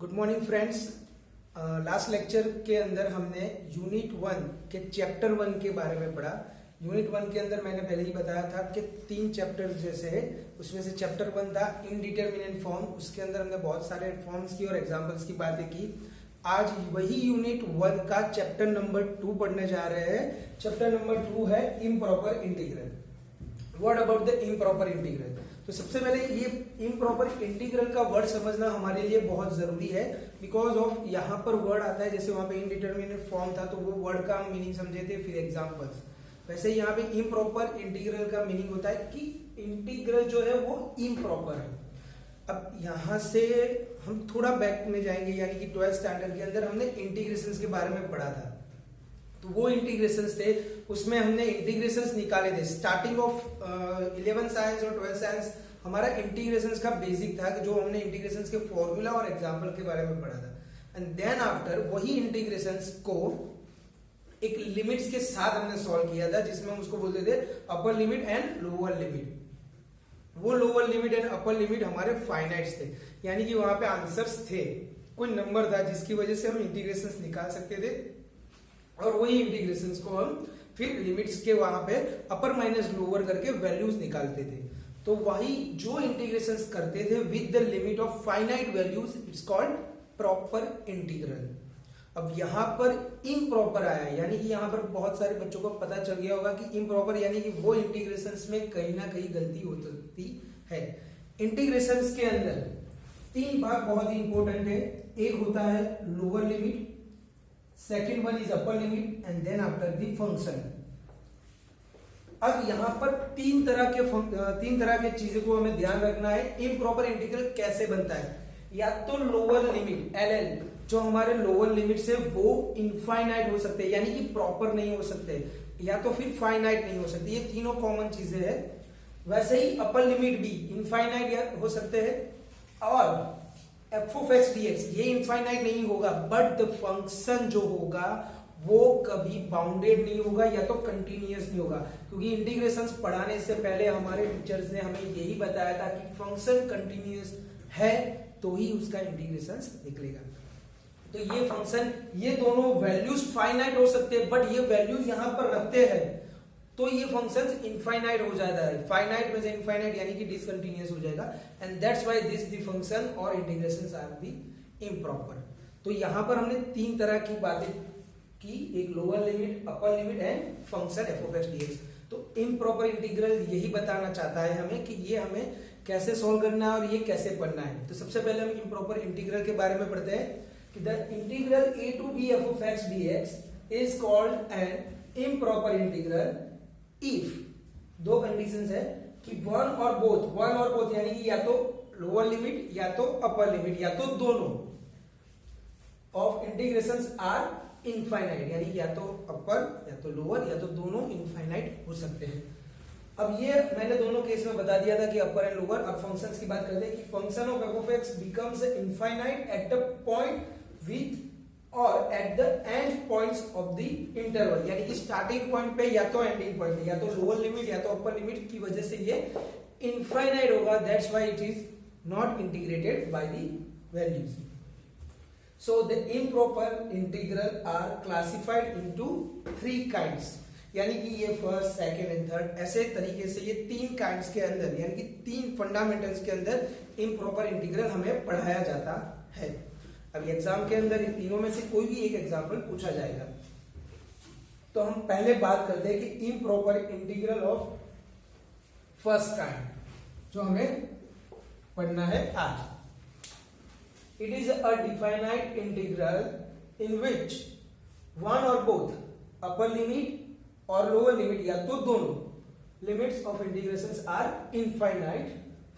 Good morning friends. Last lecture के अंदर हमने यूनिट 1 के चैप्टर 1 के बारे में पढ़ा। यूनिट 1 के अंदर मैंने पहले ही बताया था कि 3 चैप्टर जैसे है, उसमें से चैप्टर 1 था इनडिटरमिनेट फॉर्म। उसके अंदर हमने बहुत सारे फॉर्म्स की और एग्जांपल्स की बातें की। आज वही यूनिट 1 का चैप्टर नंबर 2 पढ़ने जा रहे हैं। चैप्टर नंबर 2 है improper integral. What about the improper integral? तो सबसे पहले ये इम्प्रॉपर इंटीग्रल का वर्ड समझना हमारे लिए बहुत जरूरी है, बिकॉज ऑफ यहाँ पर वर्ड आता है, जैसे वहां पे इनडिटरमिनेट फॉर्म था तो वो वर्ड का मीनिंग समझे थे, फिर एग्जांपल्स। वैसे यहाँ पे इम्प्रॉपर इंटीग्रल का मीनिंग होता है कि इंटीग्रल जो है वो इम्प्रॉपर है। अब यहाँ से हम थोड़ा बैक में जाएंगे, यानी कि 12th स्टैंडर्ड के अंदर हमने इंटीग्रेशन के बारे में पढ़ा था। तो वो इंटीग्रेशंस थे, उसमें हमने इंटीग्रेशंस निकाले थे। स्टार्टिंग ऑफ 11th साइंस और 12th साइंस हमारा इंटीग्रेशंस का बेसिक था, कि जो हमने इंटीग्रेशंस के फॉर्मूला और एग्जांपल के बारे में पढ़ा था। एंड देन आफ्टर वही इंटीग्रेशंस को एक लिमिट्स के साथ हमने सॉल्व किया था, जिसमें हम उसको बोलते थे upper limit and lower limit. वो lower limit and upper limit हमारे फाइनाइट्स थे, यानी कि वहां पे आंसर्स थे, कोई नंबर था जिसकी वजह से हम इंटीग्रेशंस निकाल सकते थे, और वही इंटीग्रेशंस को हम फिर लिमिट्स के वहां पे अपर माइनस लोअर करके वैल्यूज निकालते थे। तो वही जो इंटीग्रेशंस करते थे with the limit of finite values, it's called proper integral. अब यहाँ पर इम्प्रॉपर आया, यानी कि यहाँ पर बहुत सारे बच्चों को पता चल गया होगा कि इम्प्रॉपर यानी कि वो इंटीग्रेशंस में कहीं ना कहीं गलती हो सकती है। इंटीग्रेशंस के अंदर 3 भाग बहुत ही इंपॉर्टेंट है। एक होता है lower limit, second one is upper limit, and then after the function. अब यहां पर तीन तरह के चीजों को हमें ध्यान रखना है। इम्प्रॉपर इंटीग्रल कैसे बनता है? या तो लोअर लिमिट LL, जो हमारे लोअर लिमिट से वो इनफाइनाइट हो सकते हैं, यानी कि प्रॉपर नहीं हो सकते, या तो फिर फाइनाइट नहीं हो सकते। ये तीनों कॉमन चीजें हैं। वैसे ही अपर लिमिट भी इनफाइनाइट हो सकते हैं, और f of x dx ये इनफाइनाइट नहीं होगा, बट द फंक्शन जो होगा वो कभी बाउंडेड नहीं होगा या तो कंटिन्यूअस नहीं होगा। क्योंकि इंटीग्रेशंस पढ़ाने से पहले हमारे टीचर्स ने हमें यही बताया था कि फंक्शन कंटिन्यूअस है तो ही उसका इंटीग्रेशंस निकलेगा। तो ये फंक्शन, ये दोनों वैल्यूज फाइनाइट हो सकते हैं, बट ये वैल्यूज यहां पर रखते हैं तो ये फंक्शंस इनफाइनाइट हो जाता है। फाइनाइट में से इनफाइनाइट यानी कि डिसकंटिन्यूअस हो जाएगा, and that's why this the function और इंटीग्रेशंस आर दी इम्प्रॉपर। तो यहां पर हमने 3 तरह की बातें की, एक lower limit, upper limit and function f of x dx। तो इम्प्रॉपर इंटीग्रल यही बताना चाहता है हमें कि ये हमें कैसे सॉल्व करना है और ये कैसे पढ़ना है। तो सबसे पहले हम इम्प्रॉपर इंटीग्रल के बारे में पढ़ते हैं कि the integral a to b f of x dx is called an improper integral if दो कंडीशंस है कि वन और बोथ यानी कि या तो लोअर लिमिट या तो अपर लिमिट या तो दोनों ऑफ इंटीग्रेशंस आर इनफाइनाइट, यानी या तो अपर या तो लोअर या तो दोनों इनफाइनाइट हो सकते हैं। अब ये मैंने दोनों केस में बता दिया था कि अपर एंड लोअर। अब फंक्शंस की बात करते हैं कि function of f of x becomes infinite at the point with और at the end points of the interval, यानी कि स्टार्टिंग पॉइंट पे या तो एंडिंग पॉइंट पे, या तो लोअर लिमिट या तो अपर लिमिट की वजह से ये इनफाइनाइट होगा। That's why it is not integrated by the values. So the improper integral are classified into 3 kinds, यानी कि ये फर्स्ट, सेकेंड एंड थर्ड, ऐसे तरीके से ये 3 काइंड्स के अंदर, यानी कि 3 फंडामेंटल्स के अंदर इम्प्रॉपर इंटीग्रल हमें पढ़ाया जाता है। अब एग्जाम के अंदर इन तीनों में से कोई भी एक एग्जाम्पल पूछा जाएगा। तो हम पहले बात करते हैं कि improper integral of first kind, जो हमें पढ़ना है आज। It is a definite integral in which one और बोथ अपर लिमिट और लोअर लिमिट या तो दोनों limits of integrations are infinite.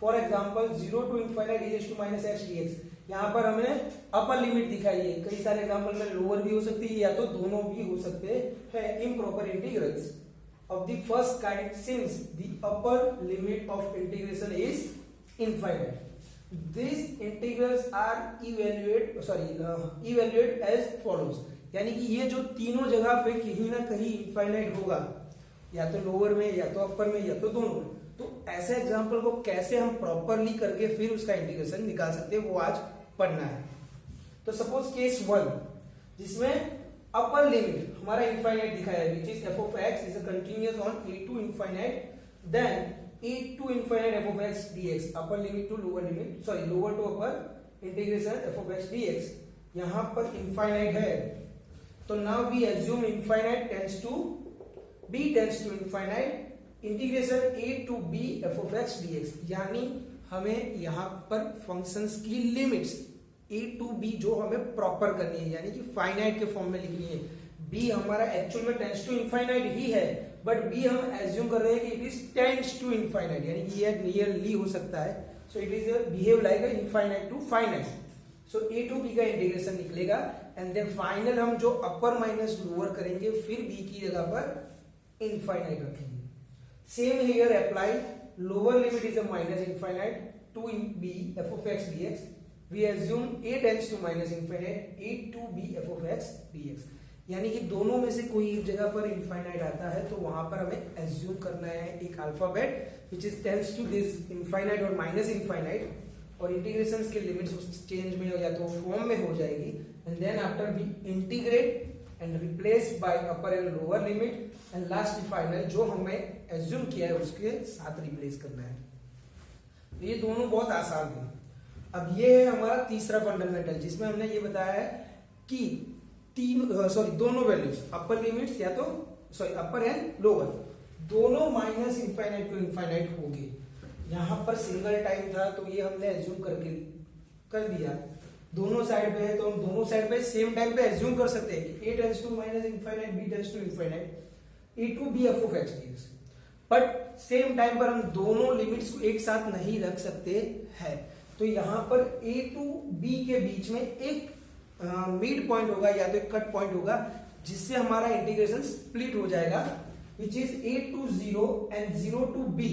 For example 0 to infinite e to minus x dx, यहां पर हमें अपर लिमिट दिखाई है। कई सारे एग्जांपल में लोअर भी हो सकती है या तो दोनों भी हो सकते हैं। Improper integrals of the first kind since the upper limit of integration is infinite. These integrals are evaluated as follows, यानी कि ये जो तीनों जगह पे कहीं ना कहीं इनफाइनाइट होगा, या तो लोअर में या तो अपर में या तो दोनों में। तो ऐसे एग्जांपल को कैसे हम प्रॉपरली करके फिर उसका इंटीग्रेशन निकाल सकते हैं, वो आज पढ़ना है। तो सपोज केस 1 जिसमें अपर लिमिट हमारा इनफाइनाइट दिखाया है, which is f of x is continuous on a to infinite, then e to infinite f of x dx, upper limit to lower limit, sorry lower to upper integration f of x dx, यहां पर infinite है तो now we assume infinite tends to b tends to infinite integration a to b f of x dx, यानी हमें यहां पर functions की limits a to b जो हमें प्रॉपर करनी है, यानी कि फाइनाइट के फॉर्म में लिखनी है। b हमारा एक्चुअल में टेंड्स टू इनफाइनाइट ही है, बट b हम एज्यूम कर रहे हैं कि it is tends to infinite, यानी कि ये नियरली हो सकता है। So it is behave like a infinite to finite. So a to b का इंटीग्रेशन निकलेगा एंड देन फाइनल हम जो अपर माइनस लोअर करेंगे फिर b की जगह पर इनफाइनाइट रखेंगे। Same here apply, lower limit is a minus infinite to b f of x dx, we assume a tends to minus infinite a to b f of x dx, यानी कि दोनों में से कोई एक जगह पर इनफाइनाइट आता है तो वहां पर हमें एज्यूम करना है एक alphabet which is tends to this infinite और माइनस इनफाइनाइट, और इंटीग्रेशंस के लिमिट्स उस चेंज में या तो फॉर्म में हो जाएगी and then after we integrate and replace by upper and lower limit and last final जो हमें एज्यूम किया है उसके साथ रिप्लेस करना है। तो ये दोनों बहुत आसान है। अब ये है हमारा तीसरा फंडामेंटल जिसमें हमने ये बताया है कि दोनों वैल्यूज अपर लिमिट्स या तो अपर एंड लोअर दोनों माइनस इनफाइनाइट टू इनफाइनाइट होंगे। यहां पर सिंगल टाइम था तो ये हमने एज्यूम करके कर दिया, दोनों साइड पे है तो हम दोनों साइड पे सेम टाइम पे एज्यूम कर सकते हैं कि a tends to minus infinite b tends to infinite e to b f of x dx, but same time पर हम दोनों लिमिट्स को एक साथ नहीं रख सकते हैं। तो यहां पर a टू b के बीच में एक मिड पॉइंट होगा या तो एक कट पॉइंट होगा जिससे हमारा इंटीग्रेशन स्प्लिट हो जाएगा, which is a to 0 and 0 to b,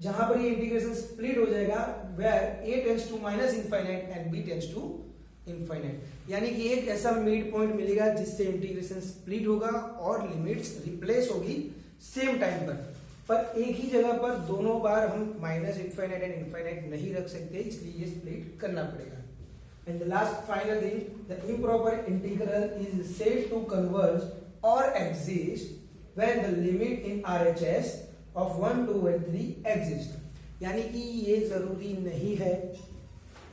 जहां पर ये इंटीग्रेशन स्प्लिट हो जाएगा where a tends to minus infinite and b tends to infinite, यानी कि एक ऐसा मिड पॉइंट मिलेगा जिससे इंटीग्रेशन स्प्लिट होगा और लिमिट्स रिप्लेस होगी सेम टाइम पर एक ही जगह पर दोनों बार हम माइनस इनफाइनाइट एंड इनफाइनाइट नहीं रख सकते, इसलिए ये स्प्लिट करना पड़ेगा। And the last final thing, the improper integral is said to converge or exist when the limit in RHS of 1, 2 and 3 exist, यानी कि ये जरूरी नहीं है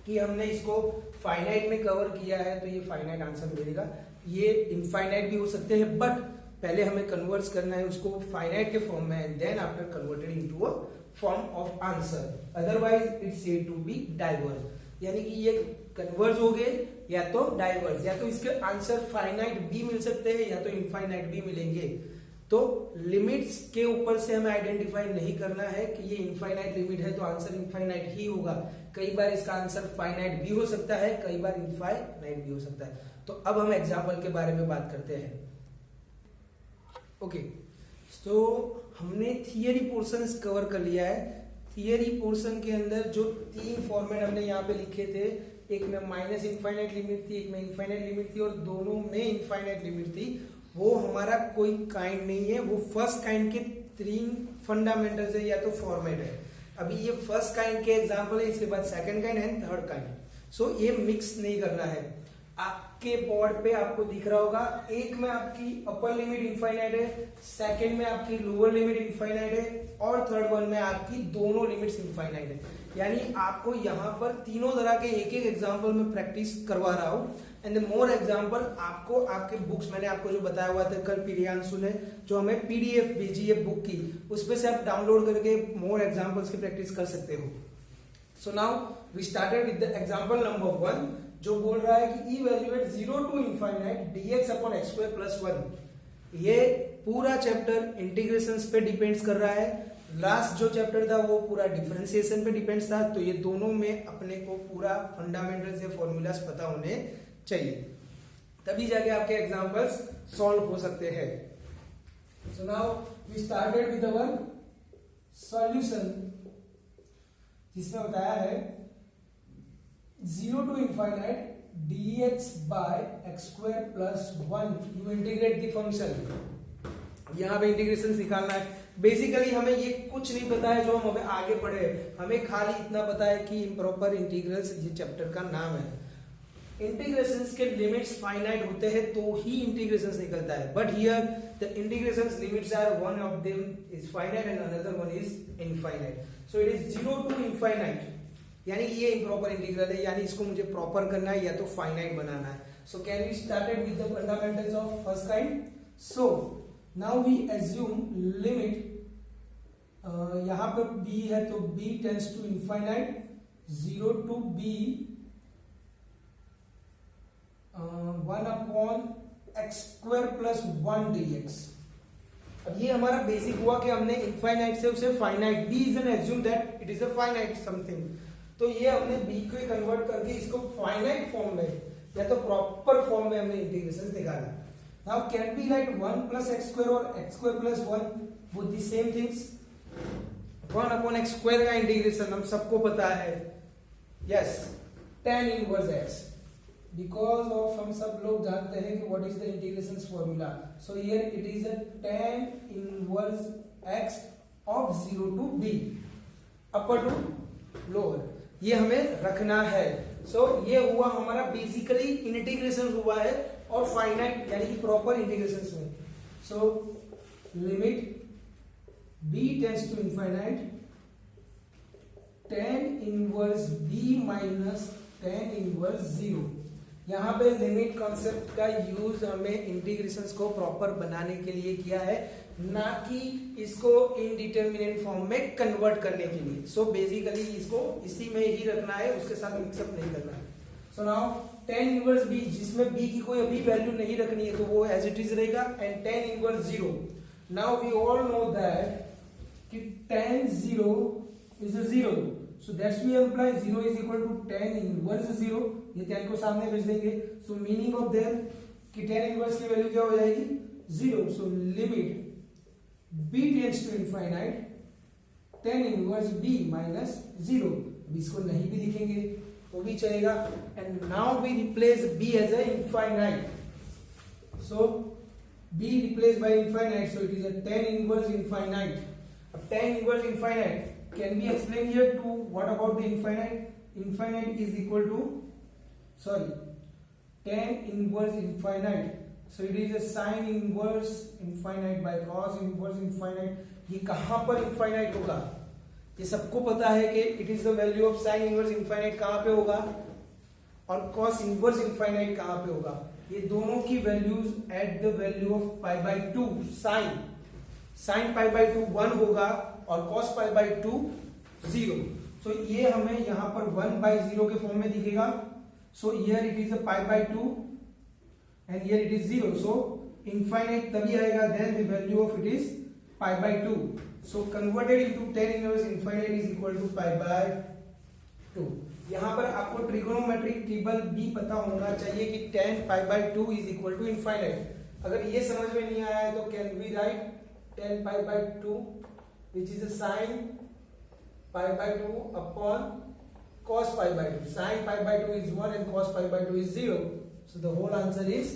कि हमने इसको फाइनाइट में कवर किया है तो ये फाइनाइट आंसर मिलेगा, ये इनफाइनाइट भी हो सकते हैं, बट पहले हमें कन्वर्ट करना है उसको फाइनाइट के फॉर्म में and then after converted into a form of answer, otherwise it's said to be diverge, यानी कि ये कन्वर्ज हो गए या तो डाइवर्ज, या तो इसके आंसर फाइनाइट भी मिल सकते हैं या तो इनफाइनाइट भी मिलेंगे। तो लिमिट्स के ऊपर से हमें आइडेंटिफाई नहीं करना है कि ये इनफाइनाइट लिमिट है तो आंसर इनफाइनाइट ही होगा, कई बार इसका आंसर फाइनाइट भी हो सकता है, कई बार इनफाइनाइट भी हो सकता है। तो अब हम एग्जाम्पल के बारे में बात करते हैं। ओके, तो हमने थियरी पोर्शंस कवर कर लिया है। थियरी पोर्शन के अंदर जो तीन फॉर्मेट हमने यहाँ पे लिखे थे, एक में माइनस इनफाइनाइट लिमिट थी, एक में इनफाइनाइट लिमिट थी और दोनों में इनफाइनाइट लिमिट थी, वो हमारा कोई काइंड नहीं है, वो फर्स्ट काइंड के तीन फंडामेंटल्स है या तो फॉर्मेट है। अभी ये फर्स्ट काइंड के एग्जांपल है, इसके बाद second kind and third kind. So ये मिक्स नहीं करना है। आपके बोर्ड पे आपको दिख रहा होगा, एक में आपकी अपर लिमिट इनफाइनाइट है, सेकंड में आपकी लोअर लिमिट इनफाइनाइट है और थर्ड वन में आपकी दोनों लिमिट्स इनफाइनाइट है। यानी आपको यहाँ पर तीनों तरह के एक एक एग्जांपल में प्रैक्टिस करवा रहा हूँ एंड मोर एग्जांपल आपको आपके बुक्स, मैंने आपको जो बताया हुआ था कल प्रियांशु ने जो हमें पीडीएफ भेजी है बुक की, उसमें से आप डाउनलोड करके मोर एग्जांपल्स की प्रैक्टिस कर सकते हो। So now we started with the example number 1 जो बोल रहा है कि evaluate 0 to infinite dx upon x square plus 1। ये पूरा चैप्टर इंटीग्रेशंस पे डिपेंड्स कर रहा है। लास्ट जो चैप्टर था वो पूरा डिफरेंशिएशन पे डिपेंड्स था, तो ये दोनों में अपने को पूरा फंडामेंटल्स या फॉर्मूलाज पता होने चाहिए, तभी जाके आपके एग्जांपल्स सॉल्व हो सकते हैं। So now we started with our solution, जिसमें बताया है 0 to infinite dx by x square plus 1 you integrate the function। यहाँ पे इंटीग्रेशन निकालना है। बेसिकली हमें ये कुछ नहीं पता है जो हम हमें आगे पढ़े, हमें खाली इतना पता है कि इम्प्रॉपर इंटीग्रल्स ये चैप्टर का नाम है। इंटीग्रेशंस के लिमिट्स फाइनाइट होते हैं तो ही इंटीग्रेशंस निकलता है, but here the integrations limits are one of them is finite and another one is infinite, so it is 0 to infinite, यानी ये इम्प्रॉपर इंटीग्रल है, यानी इसको मुझे प्रॉपर करना है या तो फाइनाइट बनाना है. So can we started with the fundamentals of first kind. So now we assume limit, यहां पर b है तो b tends to infinite 0 to b 1 upon x square plus 1 dx. अब ये हमारा बेसिक हुआ कि हमने इनफाइनाइट से उसे finite, b is an assume that it is a finite something, तो ये हमने b को कन्वर्ट करके इसको फाइनाइट फॉर्म में या तो प्रॉपर फॉर्म में हमने इंटीग्रेशन निकाला. Now can be right 1 plus x square और x square plus 1 both the same things. 1 upon x square का इंटीग्रेशन हम सबको पता है, yes, tan inverse x, because of हम सब लोग जानते हैं कि what is the integration formula. So here it is a tan inverse x of 0 to b upper two lower, ये हमें रखना है. सो ये हुआ हमारा बेसिकली इंटीग्रेशन हुआ है और फाइनाइट यानी कि प्रॉपर इंटीग्रेशन में. So limit b tends to infinite tan inverse b minus tan inverse 0. यहाँ पे लिमिट कॉन्सेप्ट का यूज हमें इंटीग्रेशंस को प्रॉपर बनाने के लिए किया है, ना कि इसको इनडिटरमिनेट फॉर्म में कन्वर्ट करने के लिए. सो बेसिकली इसको इसी में ही रखना है, उसके साथ मिक्सअप नहीं करना है. So now tan inverse b, जिसमें b की कोई अभी वैल्यू नहीं रखनी है तो वो एज इट इज रहेगा, and tan inverse 0. Now we all know that कि tan 0 is a 0, so that's we imply 0 is equal to tan inverse 0. ये tan को सामने भेज देंगे, so meaning of them कि tan inverse की वैल्यू क्या हो जाएगी 0. so limit b tends to infinite tan inverse b minus 0. अब इसको नहीं भी लिखेंगे तो भी चलेगा, and now we replace b as a infinite. so b replaced by infinite, so it is a tan inverse infinite. अब tan inverse infinite can be explained here to what about the infinite? Infinite is equal to, sorry, tan inverse infinite. So it is a sin inverse infinite by cos inverse infinite. ये कहाँ पर infinite होगा? ये सबको पता है कि it is the value of sin inverse infinite कहाँ पे होगा और cos inverse infinite कहाँ पे होगा. ये दोनों की values at the value of pi by 2 sin pi by 2 1 होगा और cos pi by 2 0. so ये हमें यहाँ पर 1 by 0 के फॉर्म में दिखेगा. so here it is a pi by 2 and here it is 0. so infinite तभी आएगा then the value of it is pi by 2. so converted into tan inverse infinite is equal to pi by 2. यहाँ पर आपको trigonometric table भी पता होना चाहिए कि tan pi by 2 is equal to infinite. अगर ये समझ में नहीं आया है तो can we write tan pi by 2 which is a sin pi by 2 upon cos pi by 2. Sin pi by 2 is 1 and cos pi by 2 is 0. So the whole answer is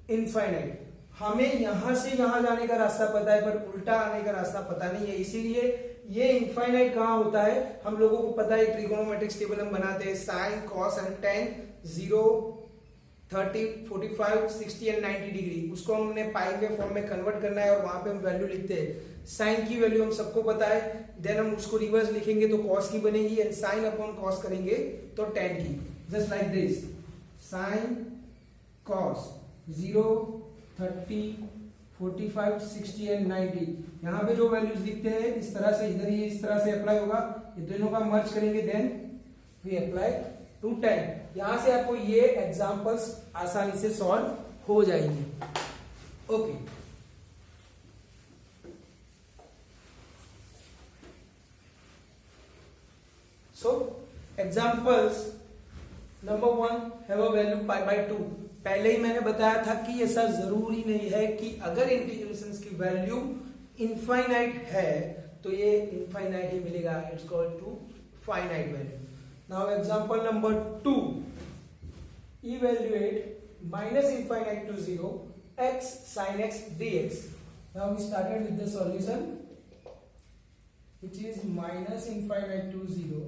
infinite. हमें यहां से यहां जाने का रास्ता पता है पर उल्टा आने का रास्ता पता नहीं है, इसीलिए ये इनफाइनाइट कहाँ होता है हम लोगों को पता है. ट्रिगोनोमेट्रिक टेबल हम बनाते हैं sin cos and tan 0 30 45 60 and 90 degree, उसको हमने पाई के फॉर्म में कन्वर्ट करना है और वहां पे हम वैल्यू लिखते हैं. साइन की वैल्यू हम सबको पता है, देन हम उसको रिवर्स लिखेंगे तो कॉस की बनेगी एंड साइन अपॉन कॉस करेंगे तो tan की. Just like this sine cos 0 30 45 60 and 90. यहाँ पे जो वैल्यूज लिखते हैं इस तरह से इधर ये इस तरह से अप्लाई होगा, ये दोनों का मर्ज करेंगे then we apply to tan. यहां से आपको ये एग्जांपल्स आसानी से सॉल्व हो जाएंगे. Okay so examples number 1 have a value pi by 2. पहले ही मैंने बताया था कि ऐसा जरूरी नहीं है कि अगर इंटीग्रेशंस की वैल्यू इनफाइनाइट है तो ये इनफाइनाइट ही मिलेगा, it's called to finite value. Now example number 2, evaluate minus infinite to 0 x sin x dx. Now we started with the solution which is minus infinite to 0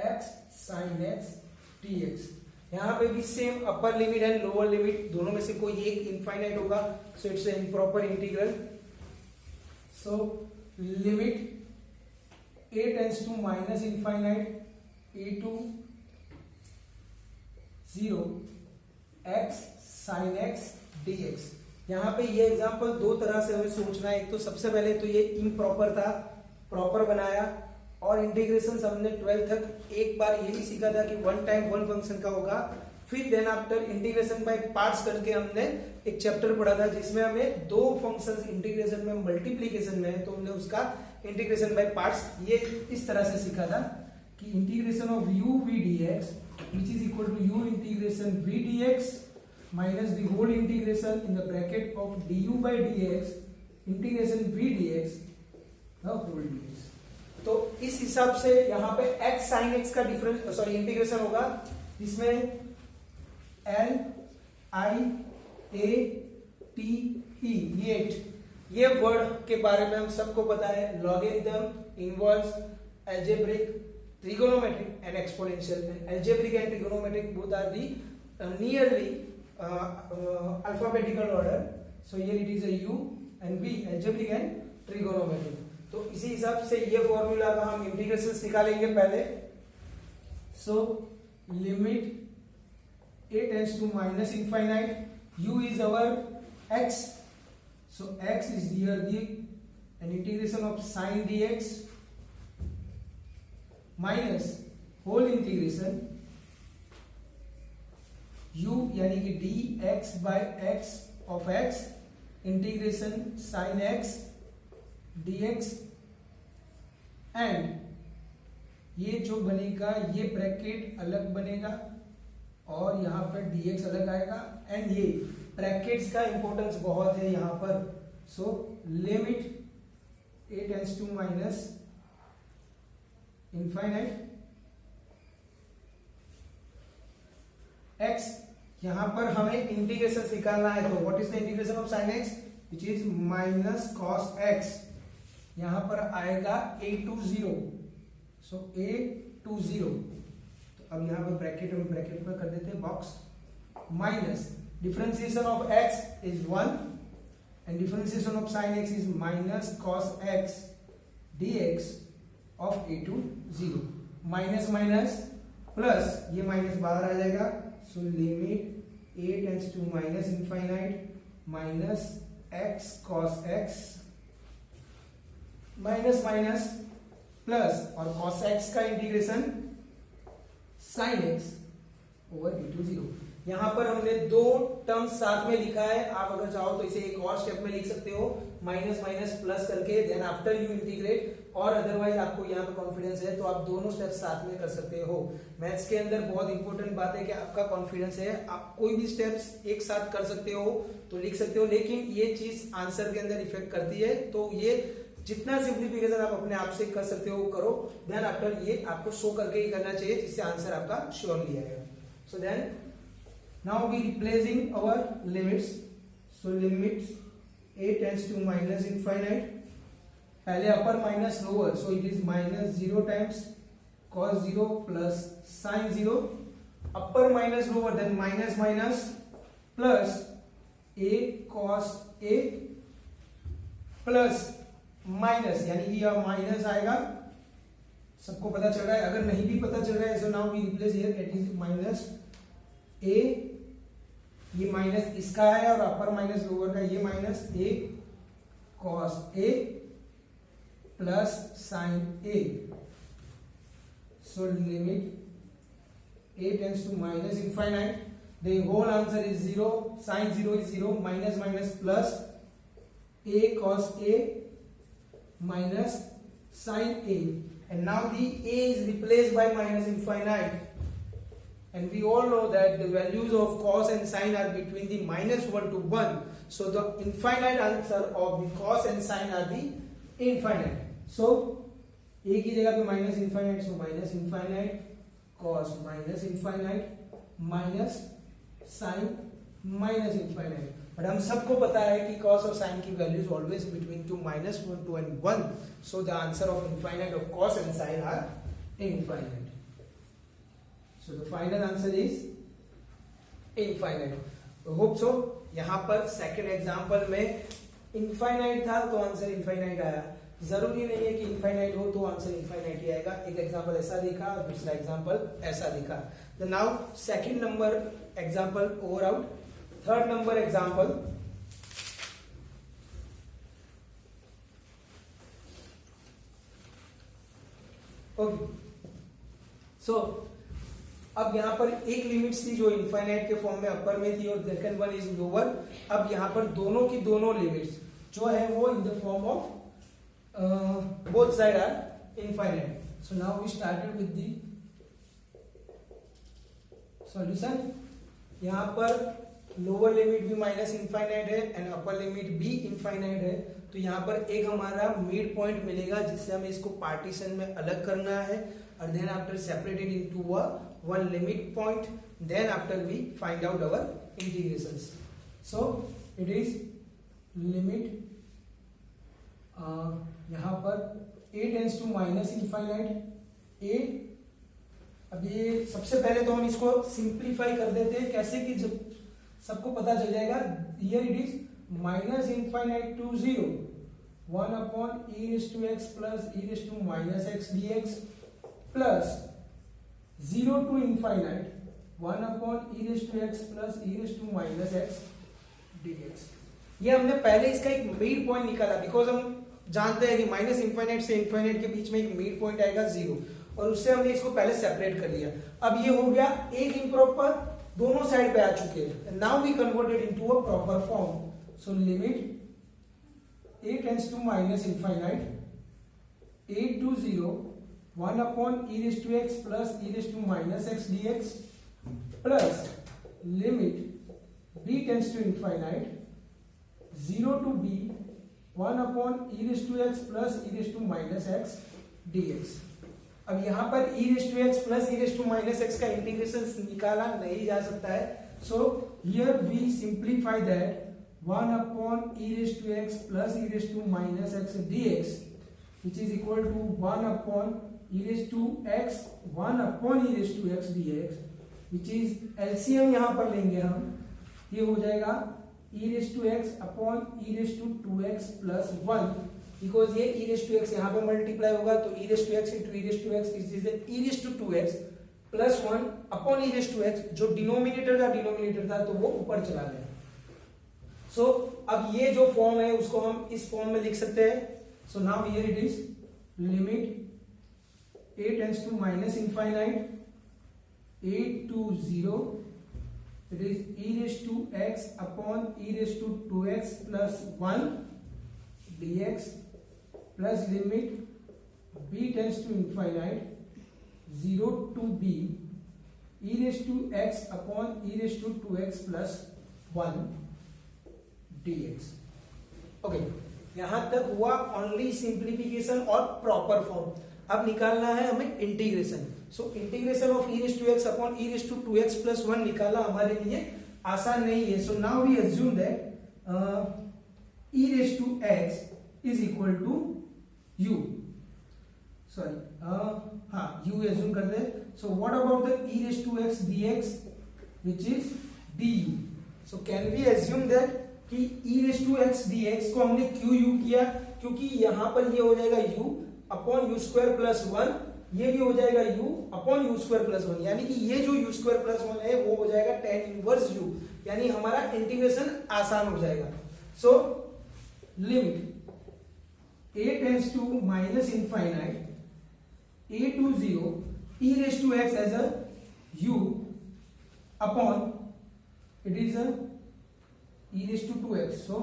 x sin x dx. यहाँ पे भी same upper limit and lower limit दोनों में से कोई एक infinite होगा, so it's improper integral. So limit a tends to minus infinite a to 0 x sin x dx. यहाँ पे ये एग्जांपल दो तरह से हमें सोचना है. एक तो सबसे पहले तो ये इम्प्रॉपर था, प्रॉपर बनाया, और इंटीग्रेशन हमने 12 तक एक बार ये भी सीखा था कि वन टाइम वन फंक्शन का होगा. फिर then after integration by parts करके हमने एक चैप्टर पढ़ा था जिसमें हमें दो फंक्शंस इंटीग्रेशन में मल्टीप्लीकेशन में है, तो हमने उसका इंटीग्रेशन बाय पार्ट्स ये इस तरह से सीखा था कि integration of u v dx which is equal to u integration v dx minus the whole integration in the bracket of du by dx integration v dx the whole dx. तो इस हिसाब से यहाँ पे x sin x का difference integration होगा जिसमें L I A T E ये वर्ड के बारे में हम सबको पता है. Logarithm, inverse, algebraic, trigonometric and exponential. Algebraic and trigonometric both are the nearly alphabetical order. So here it is a U and V, algebraic and trigonometric. तो इसी हिसाब से ये फॉर्मूला का हम इंटीग्रेशन निकालेंगे पहले. सो limit a tends to minus infinite, u is our x, so x is here the an integration of sin dx minus whole integration u यानी कि dx by x of x integration sin x dx and ये जो बनेगा ये bracket अलग बनेगा और यहाँ पर dx अलग आएगा. एंड ये ब्रैकेट्स का इंपॉर्टेंस बहुत है यहाँ पर. So limit a tends to minus infinite x. यहाँ पर हमें इंटीग्रेशन निकालना है, तो what is the integration of sin x which is minus cos x. यहाँ पर आएगा a to 0, so a to 0. अब यहाँ पर ब्रैकेट में कर देते हैं box. Minus differentiation of x is 1 and differentiation of sin x is minus cos x dx of a to 0. Minus minus plus, ये माइनस बाहर आ जाएगा. So limit a tends to minus infinite minus x cos x minus minus plus और cos x का इंटीग्रेशन sin x over a to 0. यहाँ पर हमने दो टर्म्स साथ में लिखा है. आप अगर चाहो तो इसे एक और स्टेप में लिख सकते हो, माइनस माइनस प्लस करके, देन आफ्टर यू इंटीग्रेट. और अदरवाइज आपको यहाँ पे कॉन्फिडेंस है तो आप दोनों स्टेप साथ में कर सकते हो. मैथ्स के अंदर बहुत इंपॉर्टेंट बात है कि आपका कॉन्फिडेंस है. आप कोई भी स्टेप्स एक साथ कर सकते हो तो लिख सकते हो, लेकिन ये चीज आंसर के अंदर इफेक्ट करती है. तो ये जितना सिंप्लीफिकेशन आप अपने आप से कर सकते हो करो. देन आफ्टर ये आपको शो करके ही करना चाहिए जिससे आंसर आपका श्योरली आएगा. So then now we replacing our limits. So limits a tends to minus infinite. पहले upper minus lower, so it is minus 0 times cos 0 plus sin 0. Upper minus lower, then minus minus plus a cos a plus minus, यानी कि यह minus आएगा. सबको पता चल रहा है? अगर नहीं भी पता चल रहा है, so now we replace here it is minus a, ये माइनस इसका है और अपर माइनस लोअर का ये minus a cos a plus sin a. So limit a tends to minus infinite, the whole answer is 0, sin 0 is 0, minus minus plus a cos a minus sin a, and now the a is replaced by minus infinite, and we all know that the values of cos and sin are between the minus 1 to 1, so the infinite answer of the cos and sin are the infinite. So a की जगह पे minus infinite, so minus infinite cos minus infinite minus sin minus infinite. But हम सबको पता है कि cos और sin की वैल्यूज always between to minus 1 to and 1, so the answer of infinite of cos and sin are infinite. So the final answer is infinite. Hope so यहाँ पर सेकंड एग्जांपल में इनफाइनाइट था तो आंसर इनफाइनाइट आया। जरूरी नहीं है कि इनफाइनाइट हो तो आंसर इनफाइनाइट ही आएगा। एक एग्जांपल ऐसा देखा, दूसरा एग्जांपल ऐसा देखा। तो now second number example over out. Third number example, okay so अब यहाँ पर एक लिमिट थी जो इनफाइनाइट के फॉर्म में अपर में थी और सेकंड वन इज लोअर। अब यहाँ पर दोनों की दोनों लिमिट्स जो है वो in the form of both side are infinite. So now we started with the solution. यहाँ पर लोअर लिमिट भी माइनस इनफाइनाइट है एंड अपर लिमिट भी इनफाइनाइट है। तो यहाँ पर एक हमारा मिड पॉइंट मिलेगा जिससे हमें इसको पार्टीशन में अलग करना है और then after separated into one limit point, then after we find out our integrations. So it is limit यहाँ पर a tends to minus infinite a। अब ये सबसे पहले तो हम इसको सिंप्लीफाई कर देते हैं। कैसे कि जब सबको पता चल जाएगा, here it is minus infinite to 0 1 upon e raised to x plus e raised to minus x dx plus 0 to infinite 1 upon e raised to x plus e raised to minus x dx। ये हमने पहले इसका एक mid point निकाला because हम जानते हैं कि माइनस इनफाइनाइट से इनफाइनाइट के बीच में एक मिड पॉइंट आएगा 0 और उससे हमने इसको पहले सेपरेट कर लिया। अब ये हो गया एक इम्प्रॉपर, दोनों साइड पे आ चुके हैं। Now we converted into a proper form. So limit a tends to minus infinite a to 0 1 upon e raised to x plus e raised to minus x dx plus limit b tends to infinite 0 to b 1 upon e raised to x plus e raised to minus x dx। अब यहाँ पर e raised to x plus e raised to minus x का integration निकाला नहीं जा सकता है। So here we simplify that 1 upon e raised to x plus e raised to minus x dx which is equal to 1 upon e raised to x 1 upon e raised to x dx which is LCM यहाँ पर लेंगे हम। ये हो जाएगा e raised to x upon e raised to 2x plus 1 because ये e raised to x यहाँ पे मल्टीप्लाई होगा तो e raised to x into e raised to x is e raised to 2x plus 1 upon e raised to x जो denominator का denominator था तो वो ऊपर चला गया। सो अब ये जो फॉर्म है उसको हम इस फॉर्म में लिख सकते हैं। So now here it is limit a tends to minus infinite a to 0 it is e raised to x upon e raised to 2x plus 1 dx plus limit b tends to infinite 0 to b e raised to x upon e raised to 2x plus 1 dx। Okay, यहां तक हुआ only simplification और proper form. अब निकालना है हमें integration. So integration of e raised to x upon e raised to 2x plus 1 निकाला हमारे लिए आसान नहीं है। So now we assume that e raised to x is equal to u, sorry हाँ u अज्यूम करते हैं। So what about the e raised to x dx which is du। So can we assume that कि e raised to x dx को हमने क्यों u किया, क्योंकि यहां पर ये हो जाएगा u upon you square plus 1, ये भी हो जाएगा u upon you square plus 1, यानी कि ये जो यू स्क्वायर प्लस 1 है वो हो जाएगा tan इनवर्स u, यानी हमारा इंटीग्रेशन आसान हो जाएगा। So limit a tends to minus infinite a to 0 e raised to x as a u upon it is a e raised to 2x। so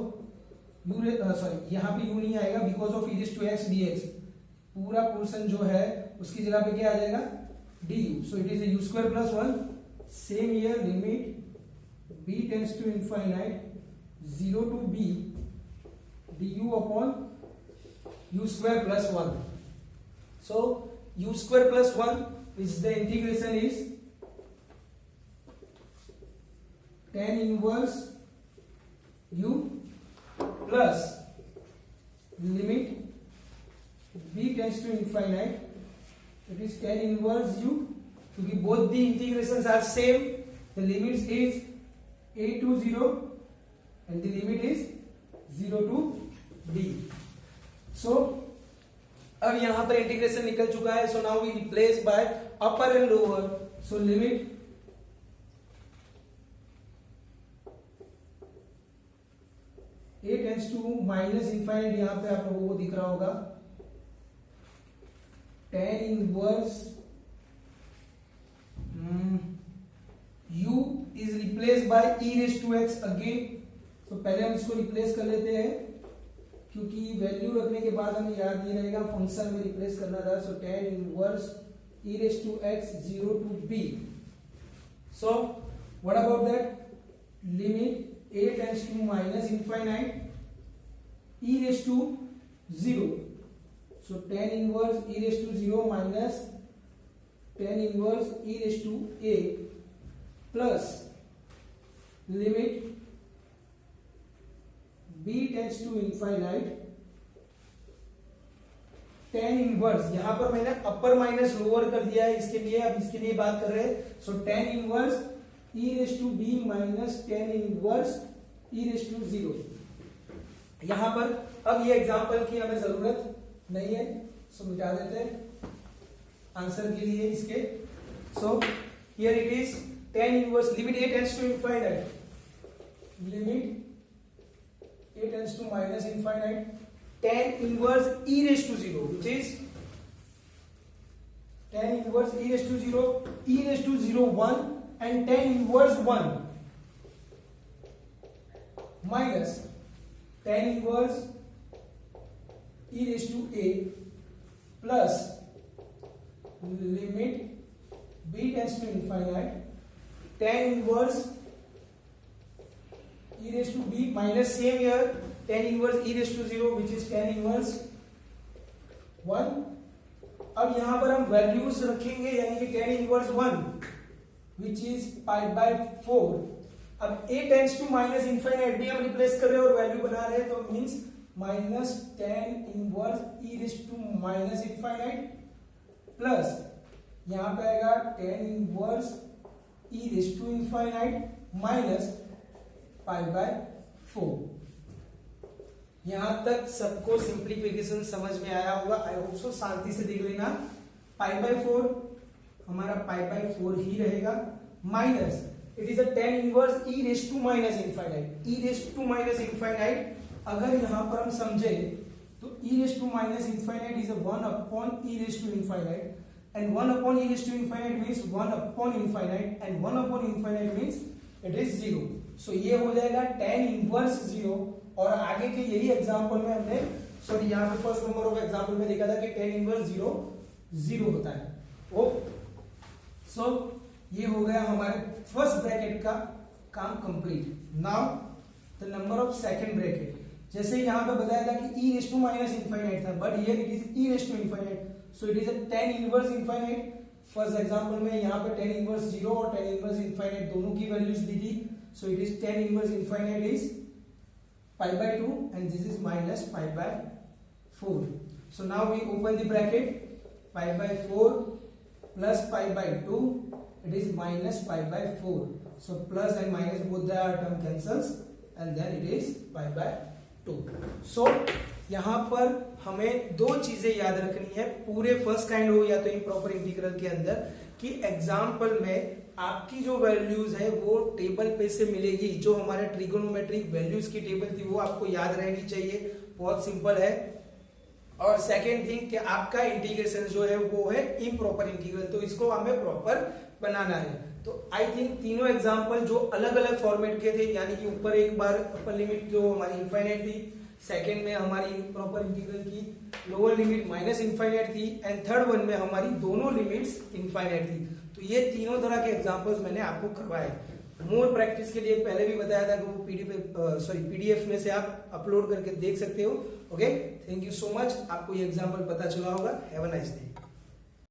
u sorry यहाँ पे u नहीं आएगा because of e raised to x dx, पूरा portion जो है उसकी जगह पे क्या आ जाएगा du। So it is u square plus 1। Same here limit b tends to infinite 0 to b du upon u square plus 1। So u square plus 1 is the integration is tan inverse u plus limit b tends to infinite it is tan inverse u, क्योंकि both the integrations are same, the limits is a to 0 and the limit is 0 to b. So अब यहां पर integration निकल चुका है. So now we replace by upper and lower. So limit a tends to minus infinite, यहां पे आप लोगों को दिख रहा होगा tan inverse u is replace by e raise to x again. तो पहले हम इसको रिप्लेस कर लेते हैं क्योंकि वैल्यू रखने के बाद हमें याद नहीं रहेगा, फंक्शन में रिप्लेस करना था. So tan inverse e raise to x 0 to b. So what about that? Limit a tends to minus infinite e raise to 0. So tan inverse e raise to 0 minus tan inverse e raise to a plus limit b tends to infinite tan inverse, यहां पर मैंने अपर minus lower कर दिया है इसके लिए. अब इसके लिए बात कर रहे हैं. So tan inverse e raise to b minus tan inverse e raise to 0. यहां पर अब ये एग्जांपल की हमें जरूरत नहीं है, सो मिटा देते हैं आंसर के लिए इसके. So here it is tan inverse limit a tends to infinite, limit a tends to minus infinite tan inverse e raised to 0, which is tan inverse e raised to 0, e raised to 0 1 and tan inverse 1 minus tan inverse e raised to a plus limit b tends to infinite tan inverse e raised to b minus same here tan inverse e raised to 0 which is tan inverse 1. अब यहां पर हम values रखेंगे यानी कि tan inverse 1 which is pi by 4. अब a tends to minus infinite भी हम रिप्लेस कर रहे हैं और वैल्यू बना रहे हैं, तो means minus tan inverse e raised to minus infinite plus यहां पे आएगा tan inverse e raised to infinite minus pi by 4. यहां तक सबको सिंप्लीफिकेशन समझ में आया होगा. I hope so. शांति से देख लेना. पाई बाय 4 हमारा पाई बाय 4 ही रहेगा minus it is a tan inverse e raise to minus infinite. e raise to minus infinite अगर यहां पर हम समझे तो e raise to minus infinite is a 1 upon e raise to infinite and 1 upon e raise to infinite means 1 upon infinite and 1 upon infinite means it is 0. So ये हो जाएगा tan inverse 0. और आगे के यही एग्जांपल में हमने sorry यहां पे फर्स्ट नंबर ऑफ एग्जांपल में देखा था कि tan इनवर्स 0 होता है. ओ सो ये हो गया हमारे फर्स्ट ब्रैकेट का काम complete. Now the number of second bracket. जैसे यहां पे बताया था कि e raise to minus infinite था, but here it is e raise to infinite. So it is a tan inverse infinite. First example में यहां पे tan इनवर्स 0 और tan इनवर्स इनफाइनाइट दोनों की वैल्यूज दी थी. So it is tan inverse infinite is pi by 2 and this is minus pi by 4. So now we open the bracket. Pi by 4 plus pi by 2 it is minus pi by 4. So plus and minus both the term cancels and then it is pi by 2. So यहाँ पर हमें दो चीजें याद रखनी है पूरे first kind हो या तो इम्प्रॉपर इंटीग्रल के अंदर कि एग्जाम्पल में आपकी जो वैल्यूज है वो टेबल पे से मिलेगी. जो हमारे ट्रिगोनोमेट्रिक वैल्यूज की टेबल थी वो आपको याद रहनी चाहिए. बहुत सिंपल है. और सेकेंड थिंग कि आपका इंटीग्रेशन जो है वो है इम्प्रॉपर इंटीग्रल, तो इसको हमें प्रॉपर बनाना है. तो आई थिंक तीनों एग्जाम्पल जो अलग अलग फॉर्मेट के थे, यानी कि ऊपर एक बार अपर लिमिट जो हमारी इनफाइनाइट थी, सेकेंड में हमारी इम्प्रॉपर इंटीग्रल की लोअर लिमिट माइनस इनफाइनाइट थी एंड थर्ड वन में हमारी दोनों लिमिट्स इनफाइनाइट थी. तो ये तीनों तरह के एग्जांपल्स मैंने आपको करवाए. मोर प्रैक्टिस के लिए पहले भी बताया था कि वो पीडीएफ में से आप अपलोड करके देख सकते हो. Okay, thank you so much. आपको ये एग्जांपल पता चला होगा. Have a nice day.